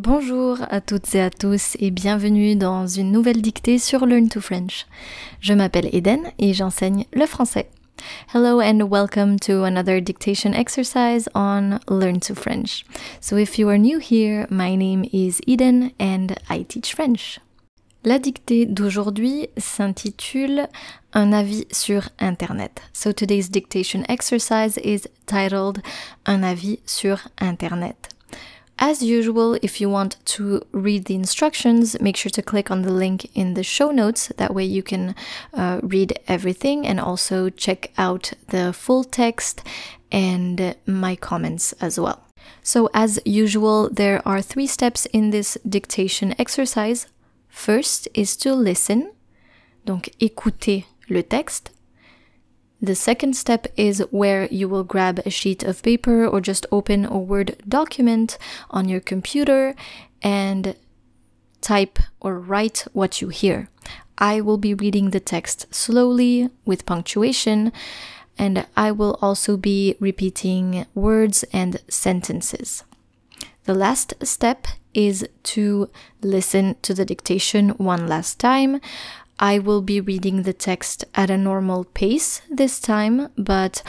Bonjour à toutes et à tous et bienvenue dans une nouvelle dictée sur Learn to French. Je m'appelle Eden et j'enseigne le français. Hello and welcome to another dictation exercise on Learn to French. So if you are new here, my name is Eden and I teach French. La dictée d'aujourd'hui s'intitule Un avis sur Internet. So today's dictation exercise is titled Un avis sur Internet. As usual, if you want to read the instructions, make sure to click on the link in the show notes. That way you can read everything and also check out the full text and my comments as well. So as usual, there are 3 steps in this dictation exercise. First is to listen, donc écouter le texte. The second step is where you will grab a sheet of paper or just open a Word document on your computer and type or write what you hear. I will be reading the text slowly with punctuation, and I will also be repeating words and sentences. The last step is to listen to the dictation one last time. I will be reading the text at a normal pace this time, but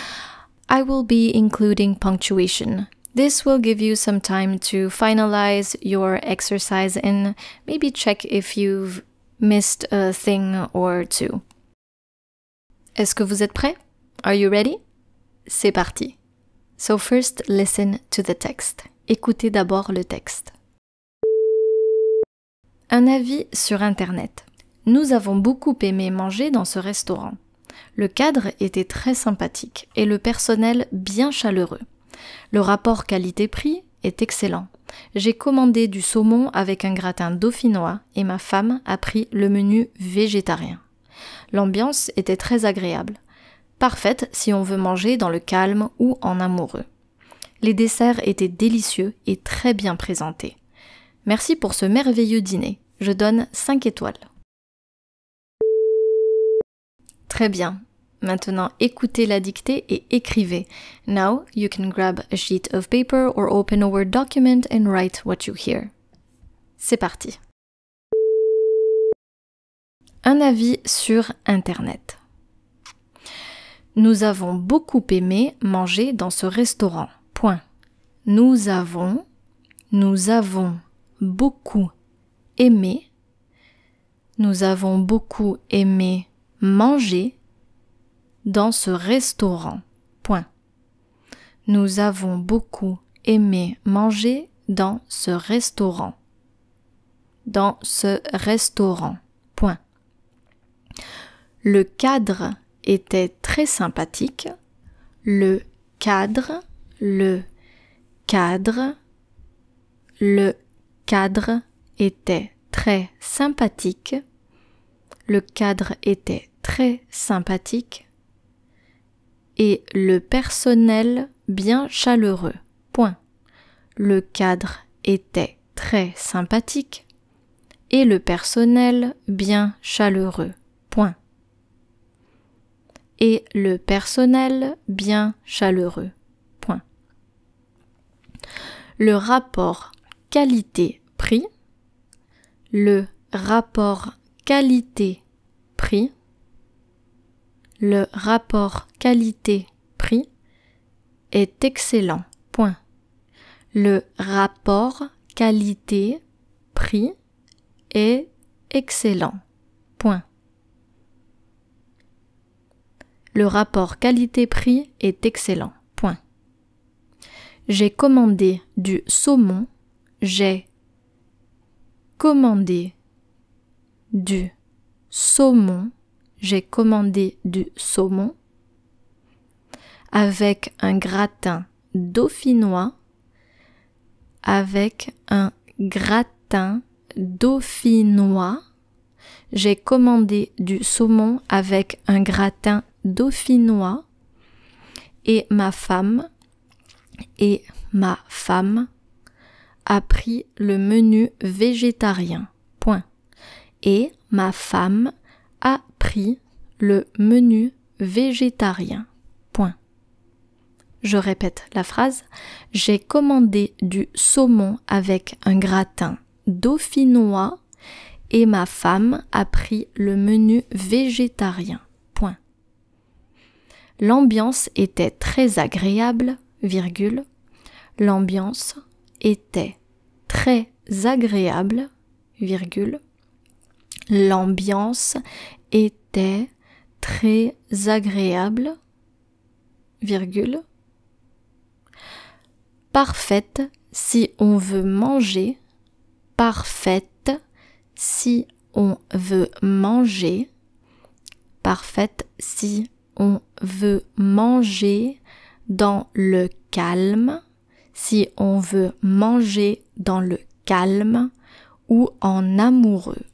I will be including punctuation. This will give you some time to finalize your exercise and maybe check if you've missed a thing or two. Est-ce que vous êtes prêts? Are you ready? C'est parti. So first, listen to the text. Écoutez d'abord le texte. Un avis sur Internet. Nous avons beaucoup aimé manger dans ce restaurant. Le cadre était très sympathique et le personnel bien chaleureux. Le rapport qualité-prix est excellent. J'ai commandé du saumon avec un gratin dauphinois et ma femme a pris le menu végétarien. L'ambiance était très agréable. Parfaite si on veut manger dans le calme ou en amoureux. Les desserts étaient délicieux et très bien présentés. Merci pour ce merveilleux dîner. Je donne 5 étoiles. Très bien. Maintenant, écoutez la dictée et écrivez. Now, you can grab a sheet of paper or open a Word document and write what you hear. C'est parti. Un avis sur Internet. Nous avons beaucoup aimé manger dans ce restaurant. Point. Nous avons beaucoup aimé. Nous avons beaucoup aimé manger dans ce restaurant. Point. Nous avons beaucoup aimé manger dans ce restaurant. Dans ce restaurant. Point. Le cadre était très sympathique. Le cadre était très sympathique. Le cadre était très sympathique. Et le personnel bien chaleureux. Point. Le cadre était très sympathique. Et le personnel bien chaleureux. Point. Et le personnel bien chaleureux. Point. Le rapport qualité-prix. Le rapport qualité-prix. Le rapport qualité-prix est excellent. Point. Le rapport qualité-prix est excellent. Point. Le rapport qualité-prix est excellent. Point. J'ai commandé du saumon. J'ai commandé du saumon. J'ai commandé du saumon avec un gratin dauphinois. Avec un gratin dauphinois. J'ai commandé du saumon avec un gratin dauphinois et ma femme a pris le menu végétarien. Point. Et ma femme a pris le menu végétarien. Point. Je répète la phrase. J'ai commandé du saumon avec un gratin dauphinois et ma femme a pris le menu végétarien. Point. L'ambiance était très agréable, virgule. L'ambiance était très agréable, virgule. L'ambiance était très agréable, virgule. Parfaite si on veut manger, parfaite si on veut manger, parfaite si on veut manger dans le calme, si on veut manger dans le calme ou en amoureux.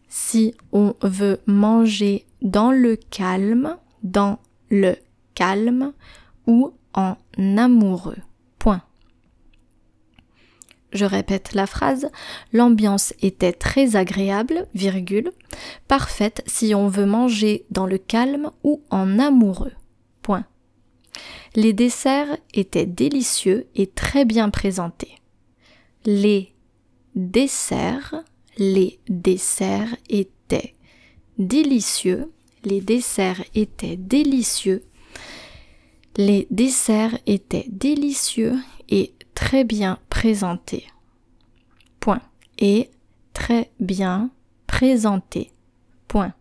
Si on veut manger dans le calme ou en amoureux. Point. Je répète la phrase. L'ambiance était très agréable, virgule, parfaite si on veut manger dans le calme ou en amoureux. Point. Les desserts étaient délicieux et très bien présentés. Les desserts étaient délicieux. Les desserts étaient délicieux. Les desserts étaient délicieux et très bien présentés. Point. Et très bien présentés. Point.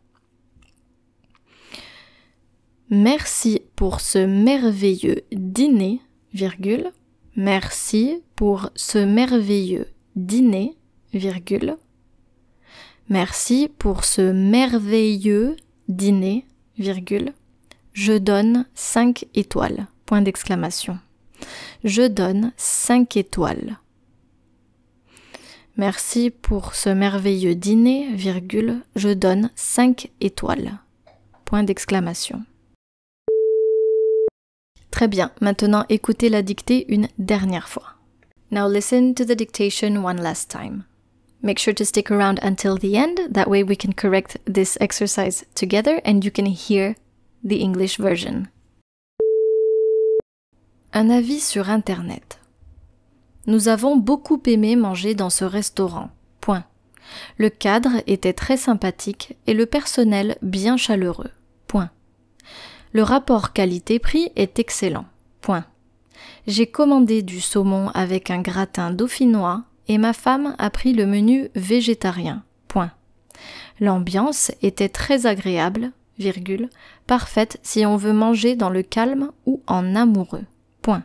Merci pour ce merveilleux dîner, virgule. Merci pour ce merveilleux dîner, virgule. Merci pour ce merveilleux dîner, virgule. Je donne 5 étoiles. Point d'exclamation. Je donne 5 étoiles. Merci pour ce merveilleux dîner, virgule. Je donne 5 étoiles. Point d'exclamation. Très bien, maintenant écoutez la dictée une dernière fois. Now listen to the dictation one last time. Make sure to stick around until the end, that way we can correct this exercise together and you can hear the English version. Un avis sur Internet. Nous avons beaucoup aimé manger dans ce restaurant. Point. Le cadre était très sympathique et le personnel bien chaleureux. Point. Le rapport qualité-prix est excellent. Point. J'ai commandé du saumon avec un gratin dauphinois et ma femme a pris le menu végétarien. Point. L'ambiance était très agréable, virgule, parfaite si on veut manger dans le calme ou en amoureux. Point.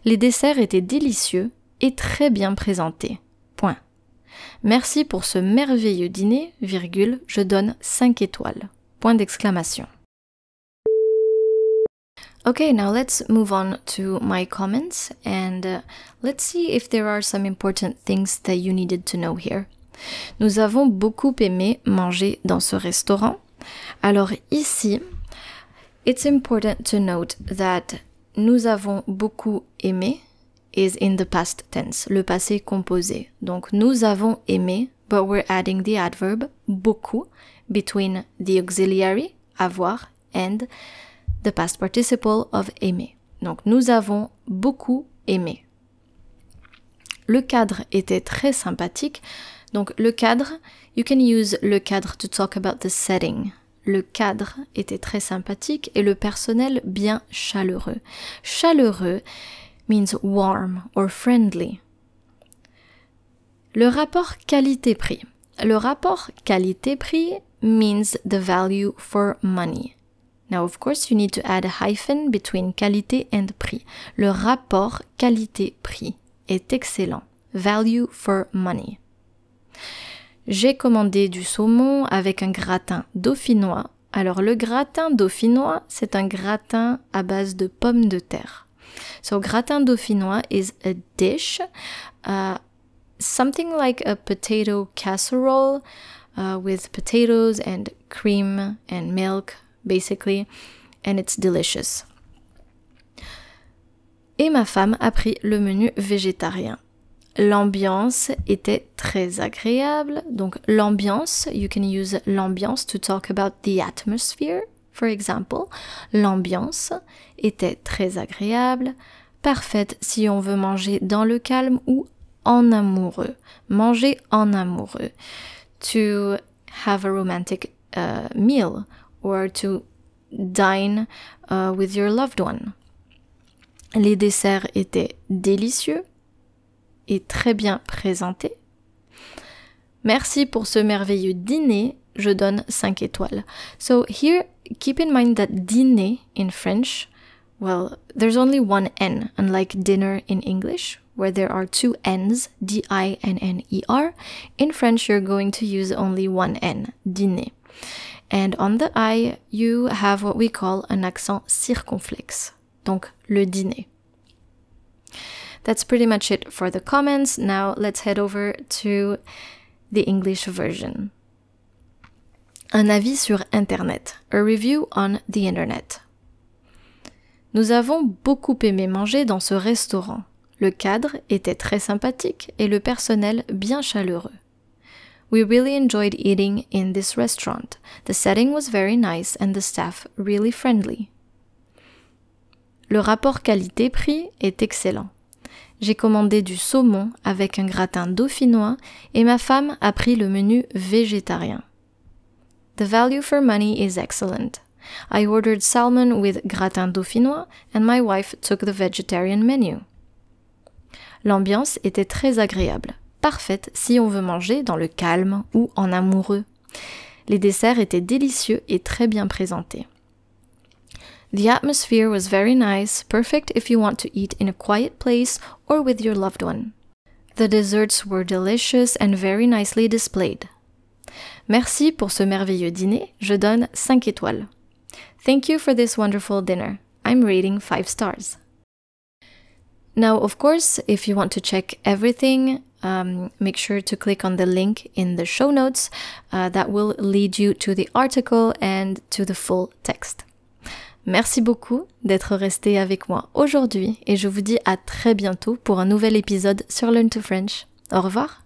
Les desserts étaient délicieux et très bien présentés. Point. Merci pour ce merveilleux dîner, virgule, je donne 5 étoiles. Point d'exclamation. Okay, now let's move on to my comments and let's see if there are some important things that you needed to know here. Nous avons beaucoup aimé manger dans ce restaurant. Alors ici, it's important to note that nous avons beaucoup aimé is in the past tense, le passé composé. Donc nous avons aimé, but we're adding the adverb beaucoup between the auxiliary, avoir, and the past participle of aimer. Donc nous avons beaucoup aimé. Le cadre était très sympathique. Donc le cadre, you can use le cadre to talk about the setting. Le cadre était très sympathique et le personnel bien chaleureux. Chaleureux means warm or friendly. Le rapport qualité-prix. Le rapport qualité-prix means the value for money. Now, of course, you need to add a hyphen between qualité and prix. Le rapport qualité-prix est excellent. Value for money. J'ai commandé du saumon avec un gratin dauphinois. Alors, le gratin dauphinois, c'est un gratin à base de pommes de terre. So, gratin dauphinois is a dish, something like a potato casserole with potatoes and cream and milk, basically, and it's delicious. Et ma femme a pris le menu végétarien. L'ambiance était très agréable. Donc l'ambiance, you can use l'ambiance to talk about the atmosphere, For example, l'ambiance était très agréable, parfaite si on veut manger dans le calme ou en amoureux. Manger en amoureux. To have a romantic meal or to dine with your loved one. Les desserts étaient délicieux et très bien présentés. Merci pour ce merveilleux dîner, je donne 5 étoiles. So here, keep in mind that dîner in French, well, there's only one N, unlike dinner in English, where there are 2 N's, D-I-N-N-E-R. In French, you're going to use only one N, dîner. And on the I, you have what we call an accent circonflexe, donc le dîner. That's pretty much it for the comments. Now let's head over to the English version. Un avis sur Internet. A review on the Internet. Nous avons beaucoup aimé manger dans ce restaurant. Le cadre était très sympathique et le personnel bien chaleureux. We really enjoyed eating in this restaurant. The setting was very nice and the staff really friendly. Le rapport qualité-prix est excellent. J'ai commandé du saumon avec un gratin dauphinois et ma femme a pris le menu végétarien. The value for money is excellent. I ordered salmon with gratin dauphinois and my wife took the vegetarian menu. L'ambiance était très agréable, parfaite si on veut manger dans le calme ou en amoureux. Les desserts étaient délicieux et très bien présentés. The atmosphere was very nice, perfect if you want to eat in a quiet place or with your loved one. The desserts were delicious and very nicely displayed. Merci pour ce merveilleux dîner, je donne 5 étoiles. Thank you for this wonderful dinner. I'm rating 5 stars. Now, of course, if you want to check everything, make sure to click on the link in the show notes. That will lead you to the article and to the full text. Merci beaucoup d'être resté avec moi aujourd'hui et je vous dis à très bientôt pour un nouvel épisode sur Learn to French. Au revoir!